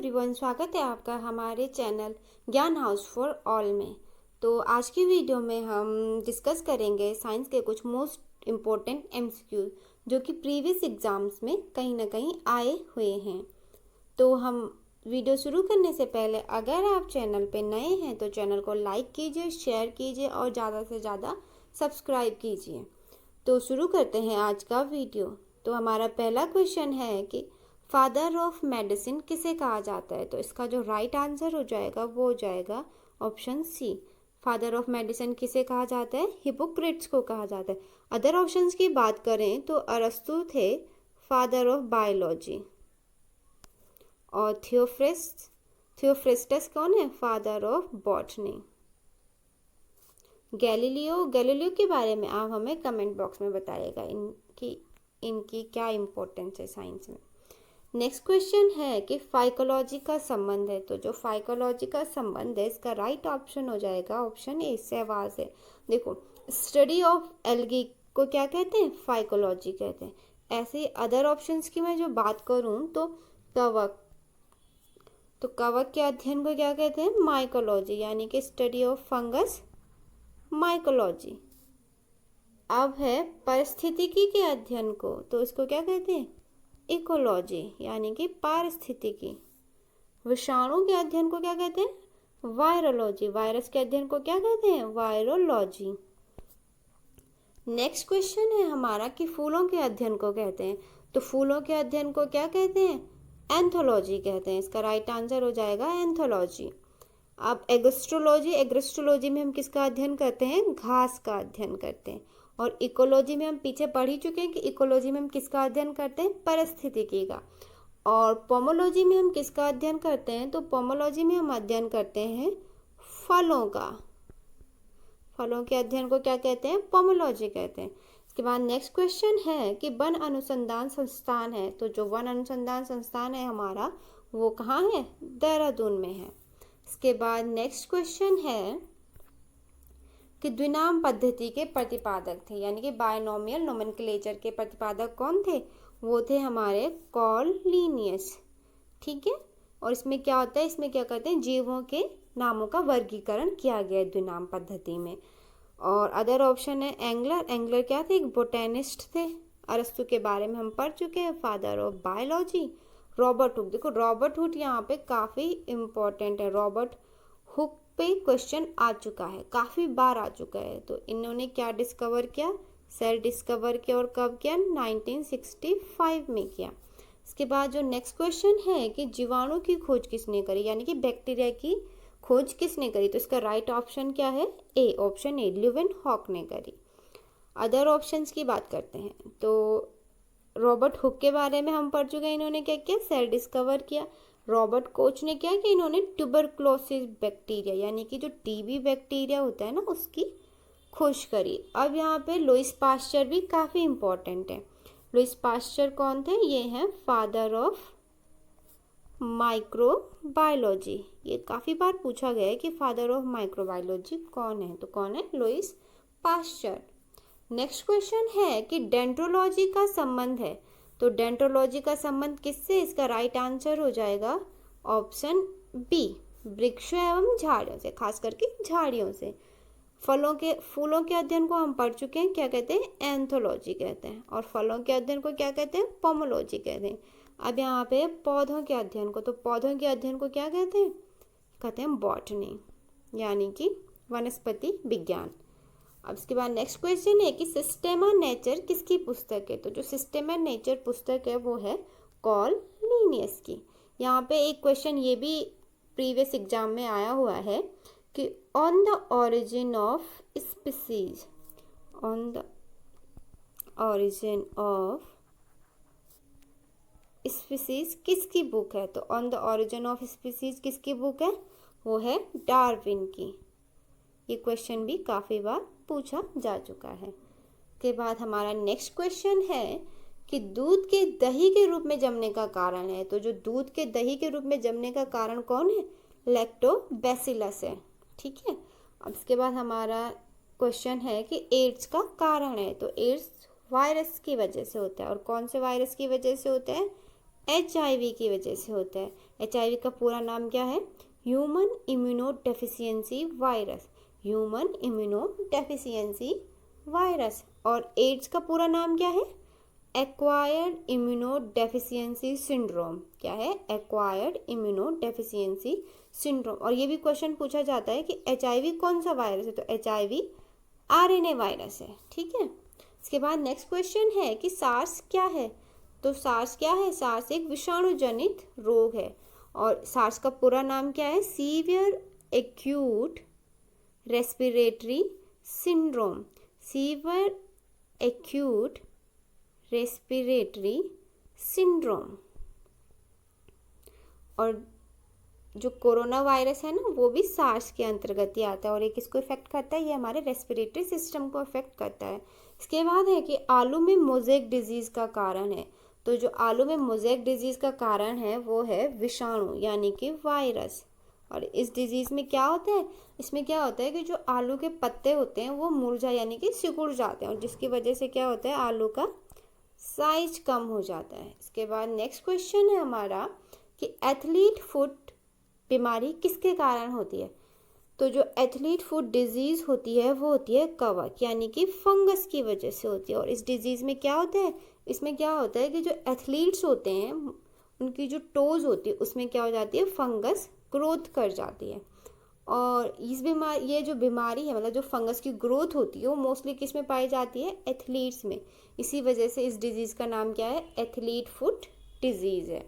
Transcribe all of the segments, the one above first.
Everyone, स्वागत है आपका हमारे चैनल ज्ञान हाउस फॉर ऑल में। तो आज की वीडियो में हम डिस्कस करेंगे साइंस के कुछ मोस्ट इम्पोर्टेंट एमसीक्यू जो कि प्रीवियस एग्जाम्स में कहीं ना कहीं आए हुए हैं। तो हम वीडियो शुरू करने से पहले अगर आप चैनल पे नए हैं तो चैनल को लाइक कीजिए, शेयर कीजिए और ज़्यादा से ज़्यादा सब्सक्राइब कीजिए। तो शुरू करते हैं आज का वीडियो। तो हमारा पहला क्वेश्चन है कि फादर ऑफ मेडिसिन किसे कहा जाता है। तो इसका जो राइट आंसर हो जाएगा वो हो जाएगा option C. Father of medicine किसे कहा जाता है? हिपोक्रेट्स को कहा जाता है। अदर ऑप्शंस की बात करें तो अरस्तु थे फादर ऑफ बायोलॉजी और थियोफ्रिस्टस कौन है? Father of botany. गैलीलियो के बारे में आप हमें कमेंट बॉक्स में बताइएगा इनकी क्या इम्पोर्टेंस है साइंस में। नेक्स्ट क्वेश्चन है कि फाइकोलॉजी का संबंध है। तो जो फाइकोलॉजी का संबंध है इसका राइट ऑप्शन हो जाएगा ऑप्शन ए, सहवास है। देखो, स्टडी ऑफ एल्गी को क्या कहते हैं? फाइकोलॉजी कहते हैं। ऐसे अदर ऑप्शंस की मैं जो बात करूं तो कवक के अध्ययन को क्या कहते हैं? माइकोलॉजी, यानी कि स्टडी ऑफ फंगस, माइकोलॉजी। अब है पारिस्थितिकी के अध्ययन को, तो इसको क्या कहते हैं? इकोलॉजी, यानी कि पारिस्थितिकी। विषाणु के अध्ययन को क्या कहते हैं? वायरोलॉजी। वायरस के अध्ययन को क्या कहते हैं? वायरोलॉजी। नेक्स्ट क्वेश्चन है हमारा कि फूलों के अध्ययन को कहते हैं। तो फूलों के अध्ययन को क्या कहते हैं? एंथोलॉजी कहते हैं। इसका राइट आंसर हो जाएगा एंथोलॉजी। अब एग्रोस्ट्रोलॉजी में हम किसका अध्ययन करते हैं? घास का अध्ययन करते हैं। और इकोलॉजी में हम पीछे पढ़ ही चुके हैं कि इकोलॉजी में हम किसका अध्ययन करते हैं? परिस्थितिकी का। और पोमोलॉजी में हम किसका अध्ययन करते हैं? तो पोमोलॉजी में हम अध्ययन करते हैं फलों का। फलों के अध्ययन को क्या कहते हैं? पोमोलॉजी कहते हैं। इसके बाद नेक्स्ट क्वेश्चन है कि वन अनुसंधान संस्थान है। तो जो वन अनुसंधान संस्थान है हमारा वो कहाँ है? देहरादून में है। इसके बाद नेक्स्ट क्वेश्चन है कि द्विनाम पद्धति के प्रतिपादक थे, यानी कि बायनोमियल नोमेनक्लेचर के प्रतिपादक कौन थे? वो थे हमारे कार्ल लिनियस। ठीक है। और इसमें क्या होता है? इसमें क्या करते हैं? जीवों के नामों का वर्गीकरण किया गया है द्विनाम पद्धति में। और अदर ऑप्शन है एंगलर क्या थे? एक बोटेनिस्ट थे। अरस्तु के बारे में हम पढ़ चुके हैं, father of biology. Robert Hooke, देखो रॉबर्ट हुक यहाँ पे काफ़ी इम्पोर्टेंट है। रॉबर्ट हुक पे क्वेश्चन आ चुका है, काफ़ी बार आ चुका है। तो इन्होंने क्या डिस्कवर किया? सेल डिस्कवर किया। और कब किया? 1965 में किया। इसके बाद जो नेक्स्ट क्वेश्चन है कि जीवाणु की खोज किसने करी, यानी कि बैक्टीरिया की खोज किसने करी? तो इसका राइट ऑप्शन क्या है? ए, ऑप्शन ए, ल्यूवेनहॉक ने करी। अदर ऑप्शंस की बात करते हैं तो रॉबर्ट हुक के बारे में हम पढ़ चुके हैं। इन्होंने क्या किया? सेल डिस्कवर किया। रॉबर्ट कोच ने क्या कि इन्होंने ट्यूबरक्लोसिस बैक्टीरिया, यानी कि जो टीबी बैक्टीरिया होता है ना, उसकी खोज करी। अब यहाँ पे लुईस पास्चर भी काफ़ी इम्पोर्टेंट है। लुईस पास्चर कौन थे? ये हैं फादर ऑफ माइक्रोबायोलॉजी। ये काफ़ी बार पूछा गया है कि फादर ऑफ माइक्रोबायोलॉजी कौन है। तो कौन है? Lewis pasture. नेक्स्ट क्वेश्चन है कि डेंड्रोलॉजी का संबंध है। तो डेंड्रोलॉजी का संबंध किससे? इसका राइट आंसर हो जाएगा ऑप्शन बी, वृक्षों एवं झाड़ियों से, खास करके झाड़ियों से। फूलों के अध्ययन को हम पढ़ चुके हैं, क्या कहते हैं? एंथोलॉजी कहते हैं। और फलों के अध्ययन को क्या कहते हैं? पोमोलॉजी कहते हैं। अब यहाँ पे पौधों के अध्ययन को, तो पौधों के अध्ययन को क्या कहते हैं? कहते हैं बॉटनी, यानी कि वनस्पति विज्ञान। अब इसके बाद नेक्स्ट क्वेश्चन है कि सिस्टेमा नेचर किसकी पुस्तक है। तो जो सिस्टेमा नेचर पुस्तक है वो है कार्ल लिनियस की। यहाँ पे एक क्वेश्चन ये भी प्रीवियस एग्जाम में आया हुआ है कि on the origin of species, on the origin of species किसकी बुक है? तो on the origin of species किसकी बुक है? वो है डार्विन की। ये क्वेश्चन भी काफ़ी बार पूछा जा चुका है। के बाद हमारा नेक्स्ट क्वेश्चन है कि दूध के दही के रूप में जमने का कारण है। तो जो दूध के दही के रूप में जमने का कारण कौन है? लैक्टोबैसिलस है। ठीक है। अब इसके बाद हमारा क्वेश्चन है कि एड्स का कारण है। तो एड्स वायरस की वजह से होता है। और कौन से वायरस की वजह से होता है? HIV की वजह से होता है। HIV का पूरा नाम क्या है? Human immunodeficiency virus, human immunodeficiency virus. और एड्स का पूरा नाम क्या है? Acquired immunodeficiency syndrome. क्या है? Acquired immunodeficiency syndrome. और ये भी क्वेश्चन पूछा जाता है कि HIV कौन सा वायरस है? तो HIV RNA वायरस है। ठीक है। इसके बाद नेक्स्ट क्वेश्चन है कि सार्स क्या है? तो सार्स क्या है? सार्स एक विषाणु जनित रोग है। और सार्स का पूरा नाम क्या है? Severe acute respiratory syndrome, severe acute respiratory syndrome. और जो कोरोना वायरस है ना, वो भी सार्स के अंतर्गत ही आता है और ये किसको इफेक्ट करता है? ये हमारे रेस्पिरेटरी सिस्टम को इफेक्ट करता है। इसके बाद है कि आलू में मोज़ेक डिजीज़ का कारण है। तो जो आलू में मोज़ेक डिजीज़ का कारण है वो है विषाणु यानी कि वायरस। और इस डिजीज़ में क्या होता है? इसमें क्या होता है कि जो आलू के पत्ते होते हैं वो मुरझा यानी कि सिकुड़ जाते हैं और जिसकी वजह से क्या होता है? आलू का साइज कम हो जाता है। इसके बाद नेक्स्ट क्वेश्चन है हमारा कि एथलीट फुट बीमारी किसके कारण होती है? तो जो एथलीट फुट डिजीज़ होती है वो होती है कवक यानी कि फंगस की वजह से होती है। और इस डिजीज़ में क्या होता है? इसमें क्या होता है कि जो एथलीट्स होते हैं उनकी जो टोज होती है उसमें क्या हो जाती है? फंगस ग्रोथ कर जाती है। और ये जो बीमारी है मतलब जो फंगस की ग्रोथ होती है वो मोस्टली किस में पाई जाती है? एथलीट्स में। इसी वजह से इस डिजीज़ का नाम क्या है? एथलीट फुट डिजीज़ है।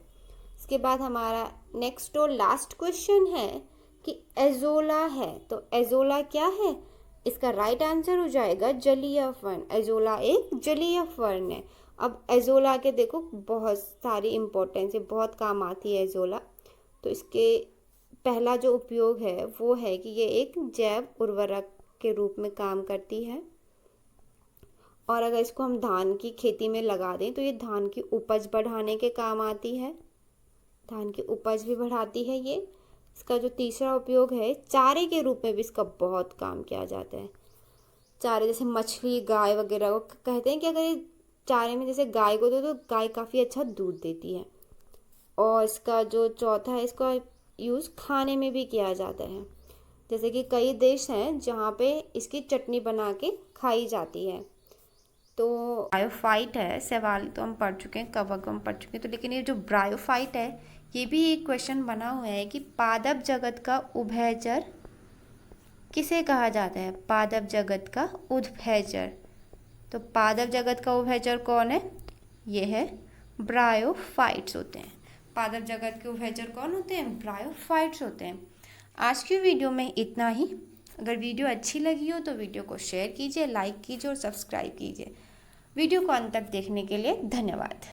इसके बाद हमारा नेक्स्ट और लास्ट क्वेश्चन है कि एजोला है। तो एजोला क्या है? इसका राइट आंसर हो जाएगा जलीय फर्न। एजोला एक जलीय फर्न है। अब एजोला के देखो बहुत सारी इंपॉर्टेंस है, बहुत काम आती है एजोला। तो इसके पहला जो उपयोग है वो है कि ये एक जैव उर्वरक के रूप में काम करती है। और अगर इसको हम धान की खेती में लगा दें तो ये धान की उपज बढ़ाने के काम आती है, धान की उपज भी बढ़ाती है ये। इसका जो तीसरा उपयोग है चारे के रूप में भी इसका बहुत काम किया जाता है। चारे जैसे मछली, गाय वगैरह को कहते हैं कि अगर ये चारे में जैसे गाय को दो तो गाय काफ़ी अच्छा दूध देती है। और इसका जो चौथा है इसका यूज़ खाने में भी किया जाता है। जैसे कि कई देश हैं जहाँ पे इसकी चटनी बना के खाई जाती है। तो ब्रायोफाइट है, सवाल तो हम पढ़ चुके हैं, कवक हम पढ़ चुके हैं। तो लेकिन ये जो ब्रायोफाइट है ये भी एक क्वेश्चन बना हुआ है कि पादप जगत का उभयचर किसे कहा जाता है? पादप जगत का उभयचर। तो पादप जगत का उभयचर कौन है? ये है ब्रायोफाइट्स होते हैं। पादप जगत के उभयचर कौन होते हैं? ब्रायोफाइट्स होते हैं। आज की वीडियो में इतना ही। अगर वीडियो अच्छी लगी हो तो वीडियो को शेयर कीजिए, लाइक कीजिए और सब्सक्राइब कीजिए। वीडियो को अंत तक देखने के लिए धन्यवाद।